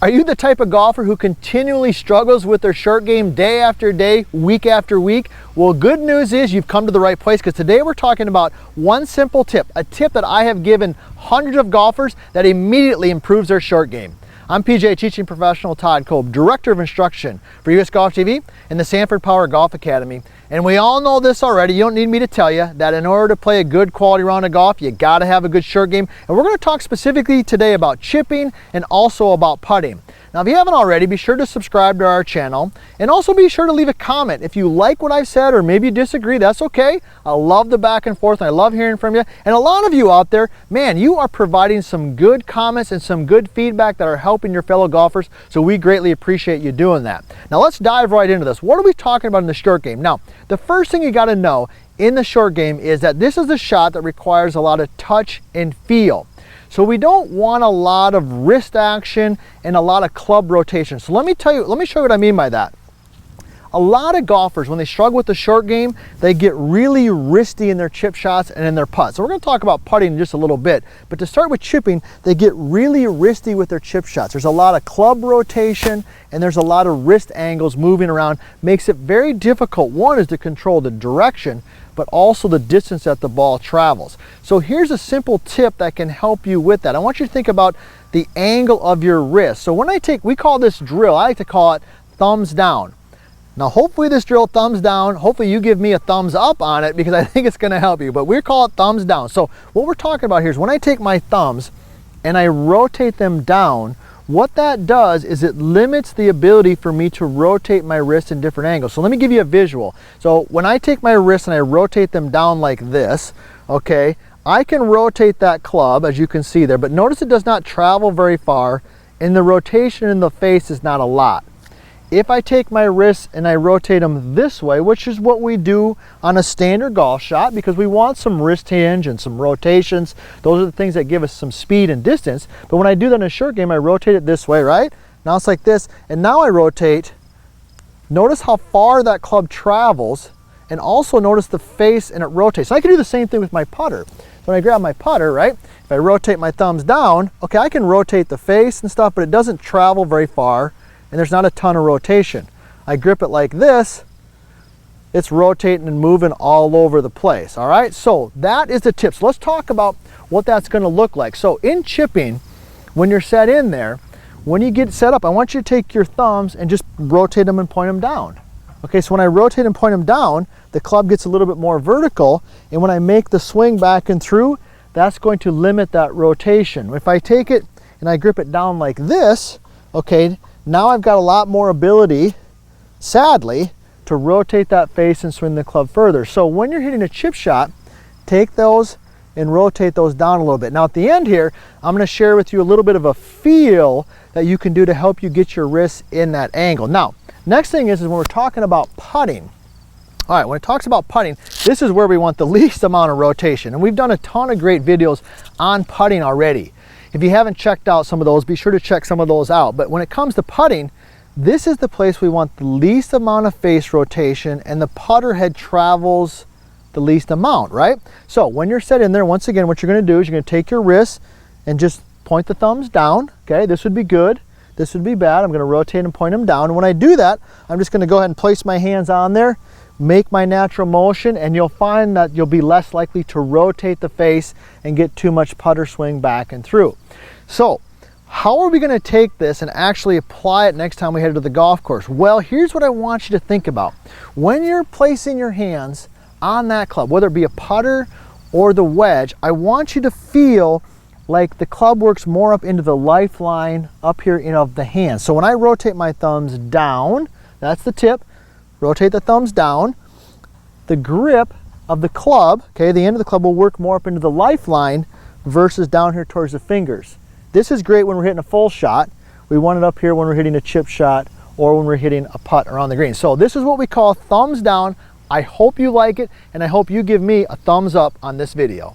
Are you the type of golfer who continually struggles with their short game day after day, week after week? Well, good news is you've come to the right place, because today we're talking about one simple tip, a tip that I have given hundreds of golfers that immediately improves their short game. I'm PGA teaching professional Todd Kolb, Director of Instruction for US Golf TV and the Sanford Power Golf Academy. And we all know this already. You don't need me to tell you that in order to play a good quality round of golf, you got to have a good short game. And we're going to talk specifically today about chipping and also about putting. Now, if you haven't already, be sure to subscribe to our channel, and also be sure to leave a comment. If you like what I've said or maybe you disagree, that's okay. I love the back and forth, and I love hearing from you. And a lot of you out there, man, you are providing some good comments and some good feedback that are helping your fellow golfers, so we greatly appreciate you doing that. Now, let's dive right into this. What are we talking about in the short game? Now, the first thing you got to know in the short game is that this is a shot that requires a lot of touch and feel. So we don't want a lot of wrist action and a lot of club rotation. So let me show you what I mean by that. A lot of golfers, when they struggle with the short game, they get really wristy in their chip shots and in their putts. So we're going to talk about putting in just a little bit. But to start with chipping, they get really wristy with their chip shots. There's a lot of club rotation and there's a lot of wrist angles moving around. Makes it very difficult. One is to control the direction, but also the distance that the ball travels. So here's a simple tip that can help you with that. I want you to think about the angle of your wrist. So when we call this drill, I like to call it thumbs down. Now, hopefully this drill thumbs down, hopefully you give me a thumbs up on it, because I think it's gonna help you, but we call it thumbs down. So what we're talking about here is when I take my thumbs and I rotate them down, what that does is it limits the ability for me to rotate my wrist in different angles. So let me give you a visual. So when I take my wrist and I rotate them down like this, okay, I can rotate that club, as you can see there, but notice it does not travel very far, and the rotation in the face is not a lot. If I take my wrists and I rotate them this way, which is what we do on a standard golf shot, because we want some wrist hinge and some rotations, those are the things that give us some speed and distance. But when I do that in a short game, I rotate it this way, right? Now it's like this, and now I rotate. Notice how far that club travels, and also notice the face, and it rotates. So I can do the same thing with my putter. So when I grab my putter, right, if I rotate my thumbs down, okay, I can rotate the face and stuff, but it doesn't travel very far, and there's not a ton of rotation. I grip it like this, it's rotating and moving all over the place, all right? So that is the tip. So let's talk about what that's gonna look like. So in chipping, when you're set in there, when you get set up, I want you to take your thumbs and just rotate them and point them down. Okay, so when I rotate and point them down, the club gets a little bit more vertical, and when I make the swing back and through, that's going to limit that rotation. If I take it and I grip it down like this, okay, now I've got a lot more ability, sadly, to rotate that face and swing the club further. So when you're hitting a chip shot, take those and rotate those down a little bit. Now at the end here, I'm going to share with you a little bit of a feel that you can do to help you get your wrists in that angle. Now, next thing is when we're talking about putting. All right, when it talks about putting, this is where we want the least amount of rotation. And we've done a ton of great videos on putting already. If you haven't checked out some of those, be sure to check some of those out. But when it comes to putting, this is the place we want the least amount of face rotation, and the putter head travels the least amount, right? So when you're set in there, once again, what you're gonna do is you're gonna take your wrist and just point the thumbs down, okay? This would be good, this would be bad. I'm gonna rotate and point them down. And when I do that, I'm just gonna go ahead and place my hands on there, make my natural motion, and you'll find that you'll be less likely to rotate the face and get too much putter swing back and through. So how are we going to take this and actually apply it next time we head to the golf course? Well, here's what I want you to think about. When you're placing your hands on that club, whether it be a putter or the wedge, I want you to feel like the club works more up into the lifeline up here of the hand. So when I rotate my thumbs down, that's the tip, rotate the thumbs down, the grip of the club, okay, the end of the club will work more up into the lifeline versus down here towards the fingers. This is great when we're hitting a full shot. We want it up here when we're hitting a chip shot or when we're hitting a putt around the green. So this is what we call thumbs down. I hope you like it, and I hope you give me a thumbs up on this video.